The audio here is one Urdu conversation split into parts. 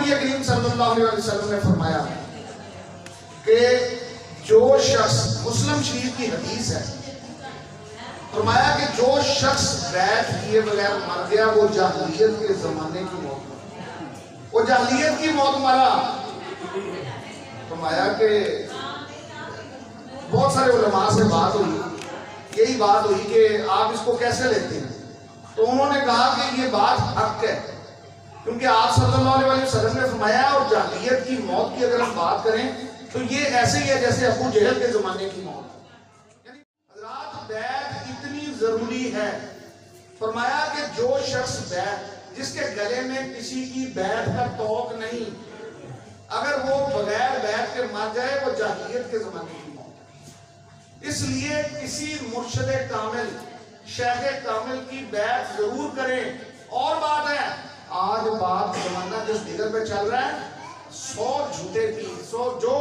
نبی کریم صلی اللہ علیہ وسلم نے فرمایا کہ جو شخص، مسلم شریف کی حدیث ہے، فرمایا کہ جو شخص بیعت کیے بغیر مر گیا وہ جاہلیت کے زمانے کی موت مرا، وہ جاہلیت کی موت مرا۔ فرمایا کہ بہت سارے علماء سے بات ہوئی، یہی بات ہوئی کہ آپ اس کو کیسے لیتے ہیں؟ تو انہوں نے کہا کہ یہ بات حق ہے، کیونکہ آپ صلی اللہ علیہ وسلم نے فرمایا، اور جاہلیت کی موت کی اگر ہم بات کریں تو یہ ایسے ہی ہے جیسے ابو جہل کے زمانے کی موت۔ یعنی حضرات بیعت اتنی ضروری ہے۔ فرمایا کہ جو شخص بیعت، جس کے گلے میں کسی کی بیعت کا توق نہیں، اگر وہ بغیر بیعت کے مر جائے وہ جاہلیت کے زمانے کی موت۔ اس لیے کسی مرشد کامل، شیخ کامل کی بیعت ضرور کریں۔ اور بات ہے، آج بات زمانہ جس دیگر پہ چل رہا ہے، 100 جھوٹے کی، 100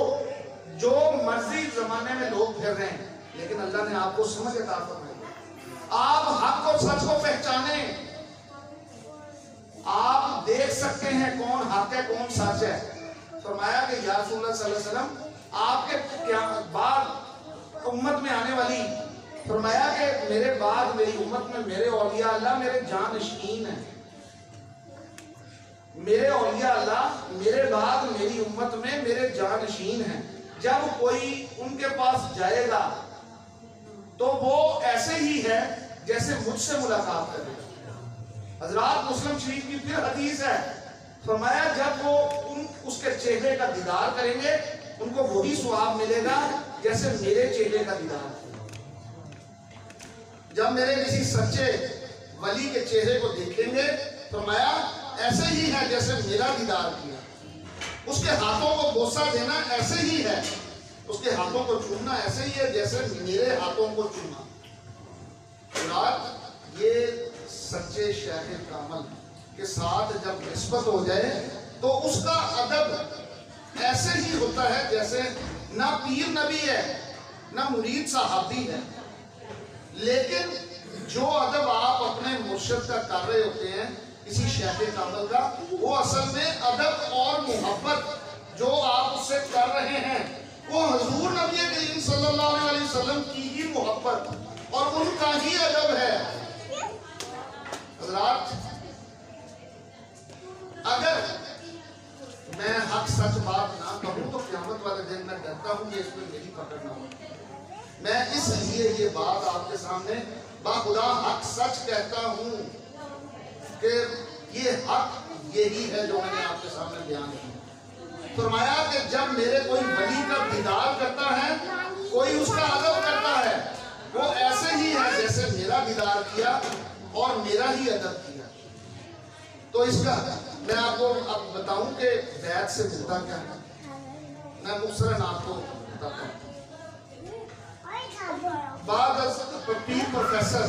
جو مرضی زمانے میں لوگ پھر رہے ہیں، لیکن اللہ نے آپ کو سمجھ عطا فرمائی۔ آپ حق اور سچ کو پہچانیں، آپ دیکھ سکتے ہیں کون حق ہے کون سچ ہے۔ فرمایا کہ یا رسول اللہ صلی اللہ علیہ وسلم، آپ کے بعد امت میں آنے والی، فرمایا کہ میرے بعد میری امت میں میرے اولیاء اللہ میرے جانشین ہیں، میرے اولیاء اللہ میرے بعد میری امت میں میرے جانشین ہیں۔ جب کوئی ان کے پاس جائے گا تو وہ ایسے ہی ہے جیسے مجھ سے ملاقات کرے گا۔ حضرات مسلم شریف کی پھر حدیث ہے، فرمایا جب وہ اس کے چہرے کا دیدار کریں گے ان کو وہی ثواب ملے گا جیسے میرے چہرے کا دیدار کیا۔ جب میرے کسی سچے ولی کے چہرے کو دیکھیں گے، فرمایا ایسے ہی ہے جیسے میرا دیدار کیا۔ اس کے ہاتھوں کو بوسہ دینا ایسے ہی ہے، اس کے ہاتھوں کو چومنا ایسے ہی ہے جیسے میرے ہاتھوں کو چوما۔ یہ سچے شیخ کامل کے ساتھ جب نسبت ہو جائے تو اس کا ادب ایسے ہی ہوتا ہے جیسے نہ پیر نبی ہے نہ مرید صحابی ہے، لیکن جو ادب آپ اپنے مرشد کا کر رہے ہوتے ہیں کسی شیخ کامل کا، وہ اصل میں ادب اور محبت جو آپ اس سے کر رہے ہیں وہ حضور نبی کریم صلی اللہ علیہ وسلم کی ہی محبت اور ان کا ہی ادب ہے۔ حضرات اگر میں حق سچ بات نہ کہوں تو قیامت والے دن میں ڈرتا ہوں کہ اس میں میری پکڑ نہ ہو۔ میں اس لیے یہ بات آپ کے سامنے باخدا حق سچ کہتا ہوں کہ یہ حق یہی ہے جو میں نے آپ کے سامنے بیان کیا۔ فرمایا کہ جب میرے کوئی ولی کا دیدار کرتا ہے، کوئی اس کا ادب کرتا ہے، وہ ایسے ہی ہے جیسے میرا دیدار کیا اور میرا ہی ادب کیا۔ تو اس کا میں آپ کو اب بتاؤں کہ بیعت سے ملتا کیا ہے، میں مختصراً آپ کو بتاتا ہوں۔ بعد از پیر پروفیسر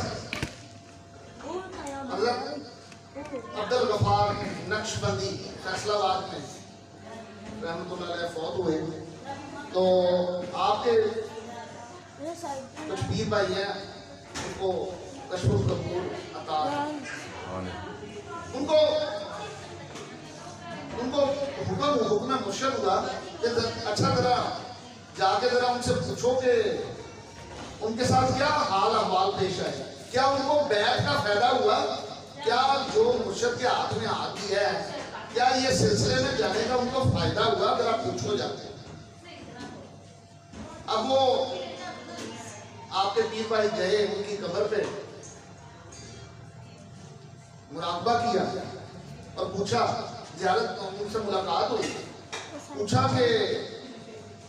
حضرت عبدالغفار نقشبندی فیصل آباد میں رحمت اللہ علیہ فوت ہوئے، تو آپ کے کچھ پیر بھائی ہیں ان کو کشف القبور عطا ہے، ان کو حکم مرشد ہوا کہ اچھا ذرا جا کے ذرا ان سے پوچھو کہ ان کے ساتھ کیا حال احوال پیش آئے، کیا ان کو بیعت کا فائدہ ہوا، کیا جو مرشد کے ہاتھ میں ہاتھ دیا ہے کیا یہ سلسلے میں جانے کا ان کو فائدہ ہوا، ذرا پوچھو جاتے۔ اب وہ آپ کے پیر بھائی گئے ان کی قبر پہ، مراقبہ کیا اور پوچھا، زیارت ان سے ملاقات ہوئی، پوچھا کہ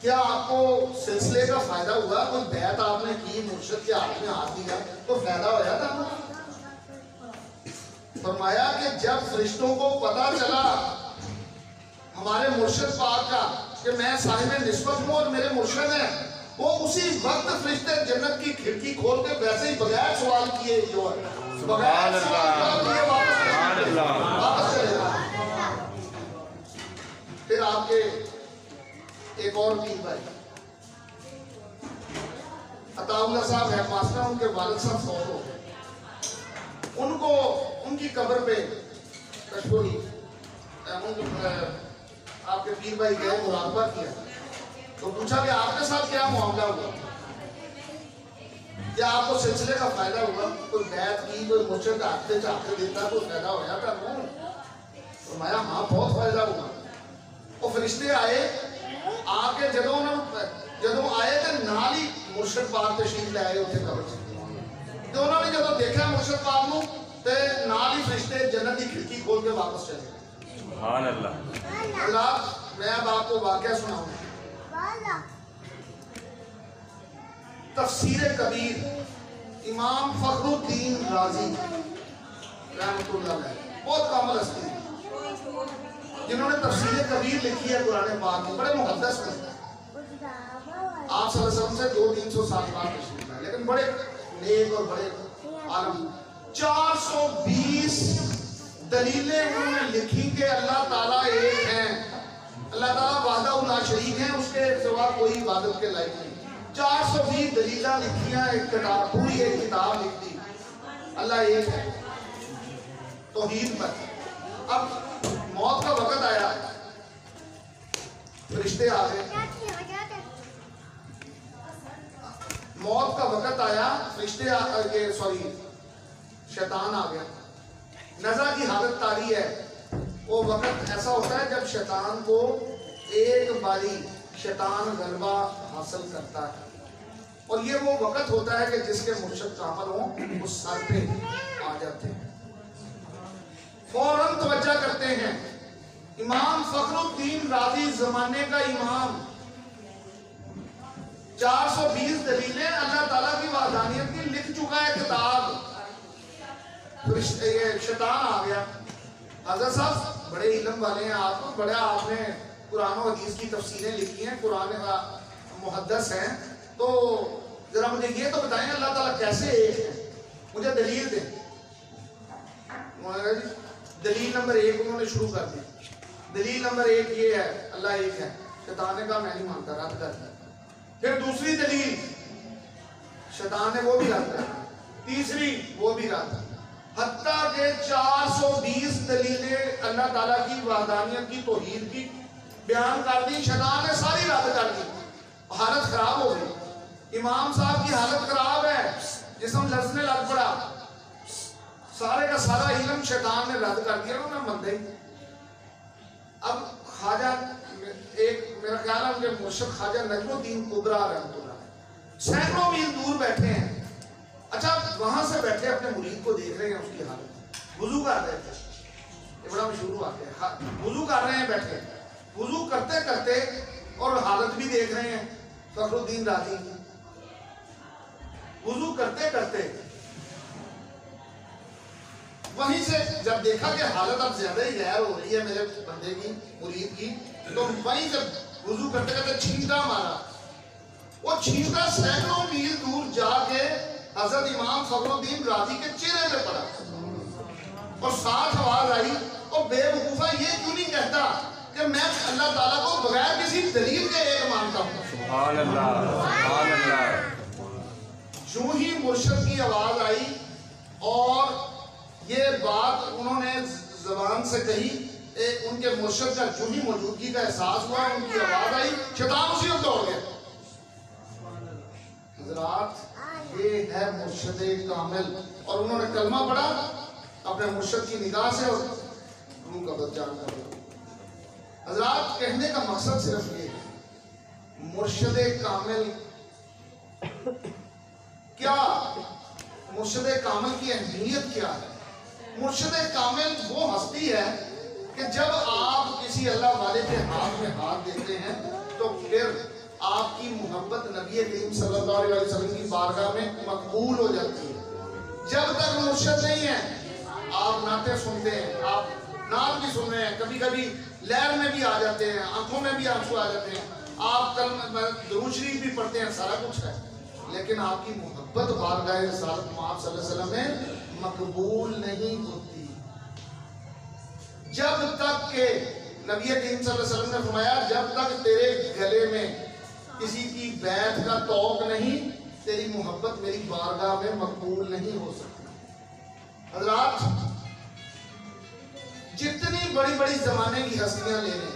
کیا آپ کو سلسلے کا فائدہ ہوا، کوئی بیعت آپ نے کی، مرشد کے ہاتھ میں ہاتھ دیا تو فائدہ ہوا تھا؟ فرمایا کہ جب فرشتوں کو پتا چلا ہمارے مرشد پاک کا کہ میں صاحب نسبت ہوں اور میرے مرشد ہیں، وہ اسی وقت فرشتے جنت کی کھڑکی کھول کے ویسے ہی بغیر سوال کیے جو ہے بغیر سوال کیے واپس چلے گا۔ پھر آپ کے ایک اور پیر بھائی عطا اللہ صاحب ہے ماسٹر، ان کے والد صاحب فوت ہو گئے، ان کو ان کی قبر پہ کشکوری آپ کے پیر بھائی گئے مراقبہ کیا تو پوچھا کہ آپ کے ساتھ کیا معاملہ ہوا، کیا آپ کو سلسلے کا فائدہ ہوا، کوئی بیعت کی، کوئی مرشد آتے چاہتے دیتا، کوئی فائدہ ہوا تھا؟ فرمایا ہاں بہت فائدہ ہوا۔ وہ فرشتے آئے، آ کے جدوں آئے تو نال ہی مرشد پاک تشریف لے آئے اتنے قبر سے، تو انہوں نے جدوں دیکھا مرشد پاک نو تے نال ہی فرشتے جنت کی کھڑکی کھول کے واپس چلے گئے۔ سبحان اللہ۔ حضرات میں اب آپ کو واقعہ سناؤں۔ تفسیر کبیر امام فخر الدین رازی رحمۃ اللہ علیہ، بہت کامل ہستی جنہوں نے تفسیر کبیر لکھی ہے قرآن پاک میں، بڑے محدث ہیں، آپ صلی اللہ علیہ وسلم سے 200-300 سال بعد تشریف لائے، لیکن بڑے نیک اور بڑے عالم۔ 420 دلیلیں انہوں نے لکھی کہ اللہ تعالیٰ ایک ہیں، اللہ تعالیٰ وحدہ لا شریک ہیں، اس کے سوا کوئی عبادت کے لائق نہیں۔ 420 دلیلیں لکھیاں، ایک کتاب، پوری ایک کتاب لکھ دی، اللہ ایک ہے توحید پر۔ اب موت کا وقت آیا، فرشتے آ گئے، موت کا وقت آیا، فرشتے شیطان آ گیا، نظر کی حالت طاری ہے۔ وہ وقت ایسا ہوتا ہے جب شیطان کو ایک باری شیطان غلبہ حاصل کرتا ہے، اور یہ وہ وقت ہوتا ہے کہ جس کے مرشد کامل ہوں وہ سر پہ آ جاتے ہیں، فوراً توجہ کرتے ہیں۔ امام فخر الدین رازی زمانے کا امام، 420 دلیلیں اللہ تعالیٰ کی وحدانیت کی لکھ چکا ہے کتاب۔ شیطان آ گیا، حضرت صاحب بڑے علم والے ہیں آپ، بڑے آپ نے قرآن و حدیث کی تفسیریں لکھی ہیں، قرآن کا محدث ہیں، تو ذرا مجھے یہ تو بتائیں اللہ تعالیٰ کیسے ایک ہے، مجھے دلیل دیں۔ دلیل نمبر 1 انہوں نے شروع کر دی، دلیل نمبر 1 یہ ہے اللہ ایک ہے۔ شیطان نے کہا میں نہیں مانتا، رد کر دیا۔ پھر دوسری دلیل شیطان نے وہ بھی رد کر دی، تیسری وہ بھی رد، حتیٰ کہ 420 دلیلیں اللہ تعالیٰ کی وحدانیت کی توحید کی بیان کر دی، شیطان نے ساری رد کر دی، حالت خراب ہو گئی۔ امام صاحب کی حالت خراب ہے، جسم لرزنے لگ پڑا، سارے کا سارا علم شیطان نے رد کر دیا، انہوں نے مندے۔ اب خواجہ ایک میرا خیال ہے ان کے مرشد خواجہ نجم الدین کبرا رحمۃ اللہ سینکڑوں میل دور بیٹھے ہیں، اچھا وہاں سے بیٹھے اپنے مرید کو دیکھ رہے ہیں، اس کی حالت، وضو کر رہے تھے، یہ بڑا مشہور واقعہ ہے، وضو کر رہے ہیں بیٹھے، وضو کرتے کرتے اور حالت بھی دیکھ رہے ہیں فخر الدین رازی کی، وضو کرتے کرتے وہیں سے جب دیکھا کہ حالت اب زیادہ ہی غیر ہو رہی ہے میرے بندے کی، مرید کی، تو وہیں سے وضو کرتے کرتے چھینٹا مارا، وہ چھینٹا سینکڑوں میل دور جا کے حضرت امام فخر الدین رازی کے چہرے پہ پڑا، اور ساتھ آواز آئی، اور بے وقوفہ یہ کیوں نہیں کہتا کہ میں اللہ تعالیٰ کو بغیر کسی دلیل کے ایک مانتا ہوں؟ سبحان اللہ، سبحان اللہ۔ جو ہی مرشد کی آواز آئی اور یہ بات انہوں نے زبان سے کہی، ان کے مرشد کا جو ہی موجودگی کا احساس ہوا، ان کی آواز آئی، شیطان اسی وقت دوڑ گیا۔ حضرات یہ ہے مرشد کامل، اور انہوں نے کلمہ پڑھا اپنے مرشد کی نگاہ سے اور روح کا بدجان کر دیا۔ حضرات کہنے کا مقصد صرف یہ ہے، مرشد کامل کیا، مرشد کامل کی اہمیت کیا ہے؟ مرشد کامل وہ ہستی ہے کہ جب آپ کسی اللہ والے کے ہاتھ میں ہاتھ دیتے ہیں تو پھر آپ کی محبت نبی کریم صلی اللہ علیہ وسلم کی بارگاہ میں مقبول ہو جاتی ہے۔ جب تک مرشد نہیں ہے آپ نعتیں سنتے ہیں، آپ نعت بھی سن رہے ہیں، کبھی کبھی لہر میں بھی آ جاتے ہیں، آنکھوں میں بھی آنسو آ جاتے ہیں، آپ درود شریف بھی پڑھتے ہیں، سارا کچھ ہے، لیکن آپ کی محبت بارگاہ رسالت محمد صلی اللہ علیہ وسلم میں مقبول نہیں ہوتی۔ جب تک کہ نبی کریم صلی اللہ علیہ وسلم نے فرمایا جب تک تیرے گلے میں کسی کی بیعت کا توق نہیں، تیری محبت میری بارگاہ میں مقبول نہیں ہو سکتی۔ حضرات جتنی بڑی بڑی زمانے کی ہستیاں لے لیں،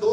2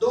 2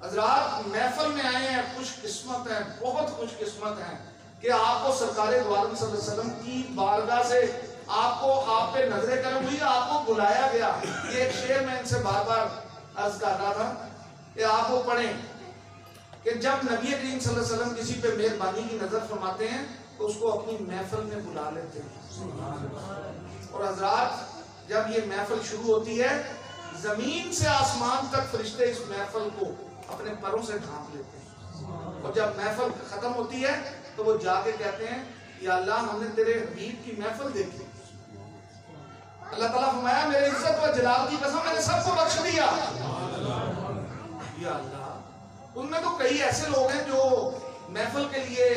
حضرات محفل میں آئے ہیں، خوش قسمت ہیں، بہت خوش قسمت ہیں کہ آپ کو سرکار دو عالم صلی اللہ علیہ وسلم کی بارگاہ سے آپ پہ نظر کرم ہوئی، آپ کو بلایا گیا۔ یہ ایک شعر میں ان سے بار بار عرض کر رہا تھا کہ آپ وہ پڑھیں کہ جب نبی کریم صلی اللہ علیہ وسلم کسی پہ مہربانی کی نظر فرماتے ہیں تو اس کو اپنی محفل میں بلا لیتے ہیں۔ اور حضرات جب یہ محفل شروع ہوتی ہے، زمین سے آسمان تک فرشتے اس محفل کو اپنے پروں سے ڈھانپ لیتے ہیں، اور جب محفل ختم ہوتی ہے تو وہ جا کے کہتے ہیں یا اللہ ہم نے تیرے حبیب کی محفل دیکھی۔ اللہ تعالیٰ فرمایا میرے عزت و جلال کی قسم میں نے سب کو بخش دیا۔ یا اللہ، ان میں تو کئی ایسے لوگ ہیں جو محفل کے لیے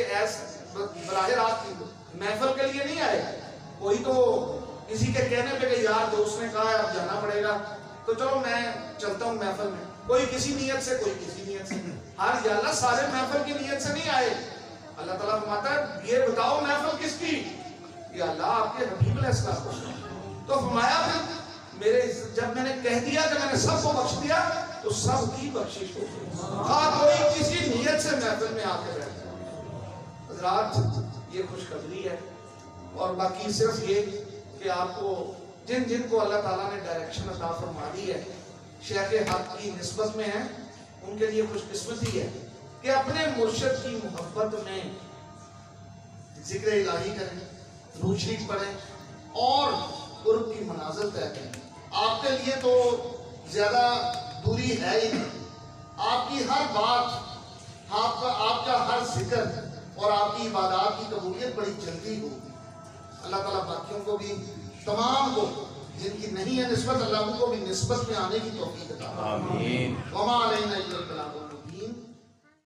براہ راست محفل کے لیے نہیں آئے، کوئی تو کسی کے کہنے پہ کہ یار دوست نے کہا ہے اب جانا پڑے گا تو چلو میں چلتا ہوں محفل میں، کوئی کسی نیت سے کوئی کسی نیت سے، ہر یا اللہ سارے محفل کی نیت سے نہیں آئے۔ اللہ تعالیٰ فرماتا ہے یہ بتاؤ محفل کس کی؟ یا اللہ آپ کے حبیب علیہ السلام کو۔ تو فرمایا پھر میرے جب میں نے کہہ دیا کہ میں نے سب کو بخش دیا تو سب کی بخشش ہو گئی، ہاں کوئی کسی نیت سے محفل میں آ کے بیٹھا۔ حضرات یہ خوشخبری ہے، اور باقی صرف یہ کہ آپ کو جن کو اللہ تعالیٰ نے ڈائریکشن عطا فرما دی ہے، شیخ حق کی نسبت میں ہیں، ان کے لیے خوش قسمتی ہے کہ اپنے مرشد کی محبت میں ذکر الہی کریں، درود شریف پڑھیں اور قرب کی منازل طے کریں۔ آپ کے لیے تو زیادہ دوری ہے ہی نہیں، آپ کی ہر بات، آپ کا ہر ذکر اور آپ کی عبادات کی قبولیت بڑی جلدی ہوگی۔ اللہ تعالیٰ باقیوں کو بھی، تمام کو جن کی نہیں ہے نسبت، اللہ کو بھی نسبت میں آنے کی توفیق عطا فرمائے۔ آمین۔ وما علینا الا